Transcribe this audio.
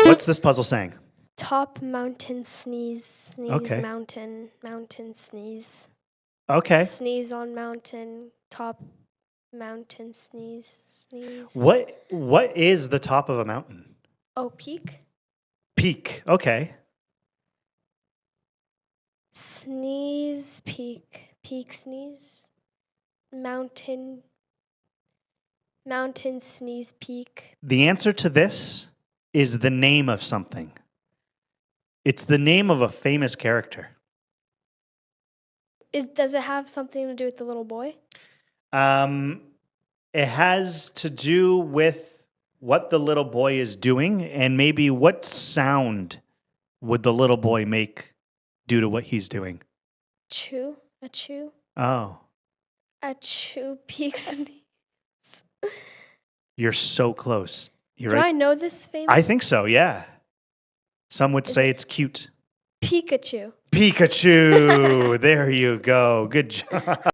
What's this puzzle saying? Top mountain sneeze, sneeze Okay. mountain, mountain sneeze. Okay. Sneeze on mountain, top mountain sneeze, sneeze. What is the top of a mountain? Oh, peak. Peak. Okay. Sneeze, peak, peak sneeze. Mountain, mountain sneeze, peak. The answer to this is the name of something. It's the name of a famous character. Does it have something to do with the little boy? It has to do with what the little boy is doing and maybe what sound would the little boy make due to what he's doing. Chew, a chew, Oh, a chew, peak sneeze. you're so close. You're Do right. I know this famous? I think so, yeah. Some would say it's cute. Pikachu. Pikachu. There you go. Good job.